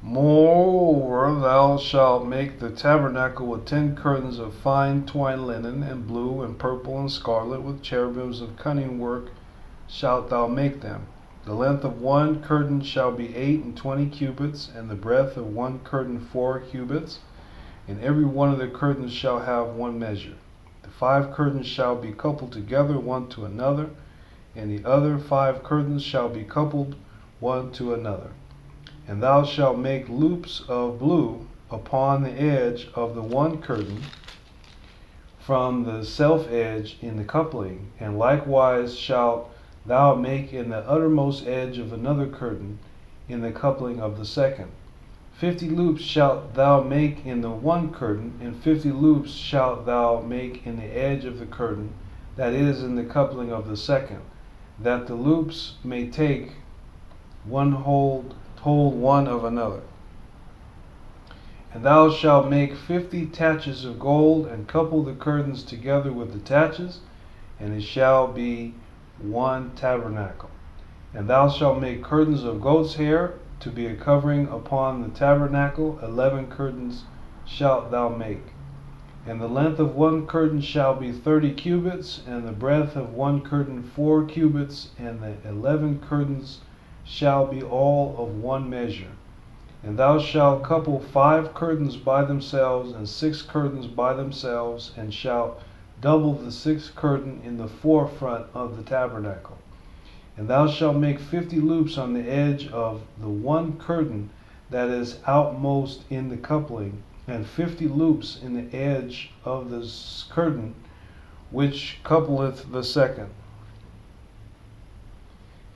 Moreover, thou shalt make the tabernacle with 10 curtains of fine twined linen, and blue, and purple, and scarlet, with cherubims of cunning work shalt thou make them. The length of one curtain shall be 28 cubits, and the breadth of one curtain 4 cubits, and every one of the curtains shall have one measure. The 5 curtains shall be coupled together one to another, and the other 5 curtains shall be coupled one to another. And thou shalt make loops of blue upon the edge of the one curtain from the self edge in the coupling, and likewise shalt thou make in the uttermost edge of another curtain in the coupling of the second. 50 loops shalt thou make in the one curtain, and 50 loops shalt thou make in the edge of the curtain that is in the coupling of the second, that the loops may take one hold one of another. And thou shalt make 50 taches of gold, and couple the curtains together with the taches, and it shall be one tabernacle. And thou shalt make curtains of goat's hair to be a covering upon the tabernacle. 11 curtains shalt thou make. And the length of one curtain shall be 30 cubits, and the breadth of one curtain 4 cubits, and the 11 curtains shall be all of one measure. And thou shalt couple 5 curtains by themselves, and 6 curtains by themselves, and shalt double the 6th curtain in the forefront of the tabernacle. And thou shalt make 50 loops on the edge of the one curtain that is outmost in the coupling, and 50 loops in the edge of the curtain which coupleth the second.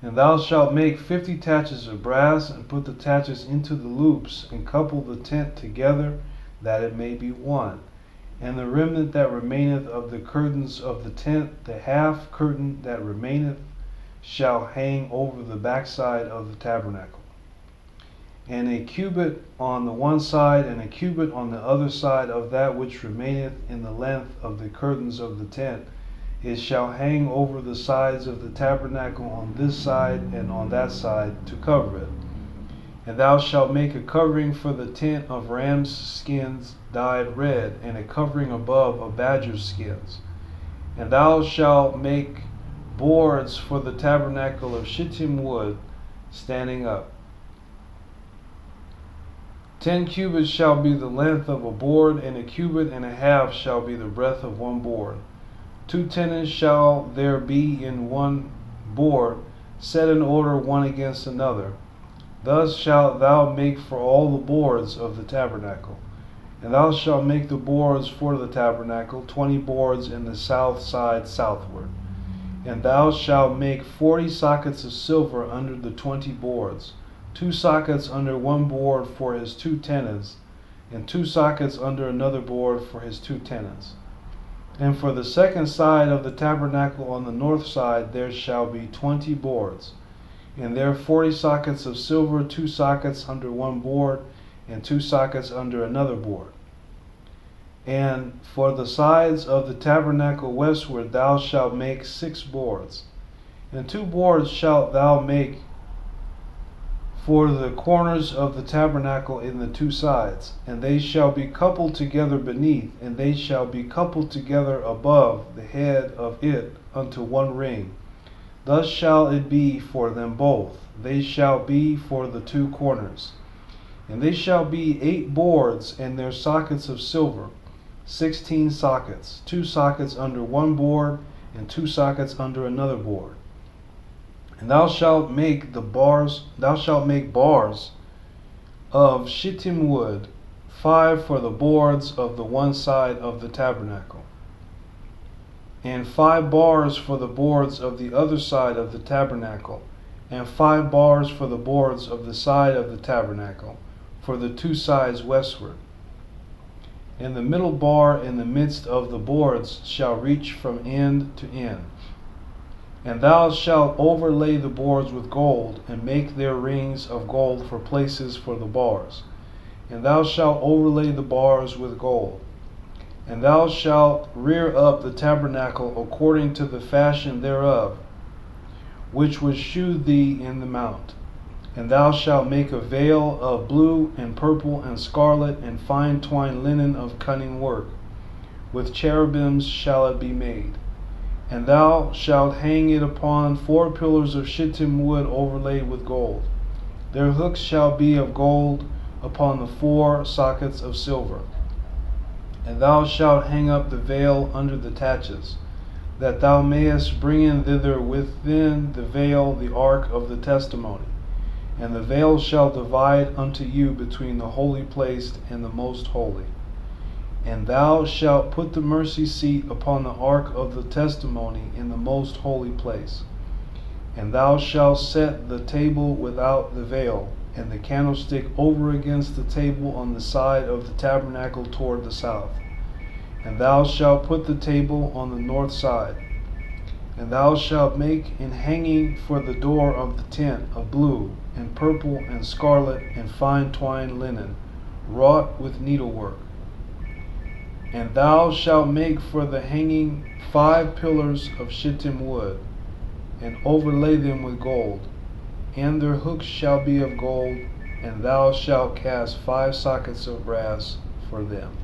And thou shalt make 50 taches of brass, and put the taches into the loops, and couple the tent together, that it may be one. And the remnant that remaineth of the curtains of the tent, the half curtain that remaineth, shall hang over the backside of the tabernacle. And a cubit on the one side, and a cubit on the other side of that which remaineth in the length of the curtains of the tent, it shall hang over the sides of the tabernacle on this side and on that side to cover it. And thou shalt make a covering for the tent of ram's skins dyed red, and a covering above of badger's skins. And thou shalt make boards for the tabernacle of shittim wood, standing up. 10 cubits shall be the length of a board, and a cubit and a half shall be the breadth of one board. 2 tenons shall there be in one board, set in order one against another. Thus shalt thou make for all the boards of the tabernacle. And thou shalt make the boards for the tabernacle, 20 boards in the south side southward. And thou shalt make 40 sockets of silver under the 20 boards, 2 sockets under one board for his 2 tenons, and 2 sockets under another board for his 2 tenons. And for the second side of the tabernacle on the north side there shall be 20 boards, and there 40 sockets of silver, 2 sockets under one board, and 2 sockets under another board. And for the sides of the tabernacle westward thou shalt make 6 boards, and 2 boards shalt thou make for the corners of the tabernacle in the 2 sides, and they shall be coupled together beneath, and they shall be coupled together above the head of it unto one ring. Thus shall it be for them both. They shall be for the 2 corners. And they shall be 8 boards, and their sockets of silver, 16 sockets, 2 sockets under one board, and 2 sockets under another board. And thou shalt make bars of shittim wood, 5 for the boards of the one side of the tabernacle, and 5 bars for the boards of the other side of the tabernacle, and 5 bars for the boards of the side of the tabernacle, for the 2 sides westward. And the middle bar in the midst of the boards shall reach from end to end. And thou shalt overlay the boards with gold, and make their rings of gold for places for the bars. And thou shalt overlay the bars with gold. And thou shalt rear up the tabernacle according to the fashion thereof, which was shewed thee in the mount. And thou shalt make a veil of blue and purple and scarlet and fine twined linen of cunning work. With cherubims shall it be made. And thou shalt hang it upon 4 pillars of shittim wood overlaid with gold. Their hooks shall be of gold upon the 4 sockets of silver. And thou shalt hang up the veil under the taches, that thou mayest bring in thither within the veil the ark of the testimony. And the veil shall divide unto you between the holy place and the most holy. And thou shalt put the mercy seat upon the ark of the testimony in the most holy place. And thou shalt set the table without the veil, and the candlestick over against the table on the side of the tabernacle toward the south. And thou shalt put the table on the north side. And thou shalt make an hanging for the door of the tent of blue and purple and scarlet and fine twined linen, wrought with needlework. And thou shalt make for the hanging 5 pillars of shittim wood, and overlay them with gold. And their hooks shall be of gold, and thou shalt cast 5 sockets of brass for them.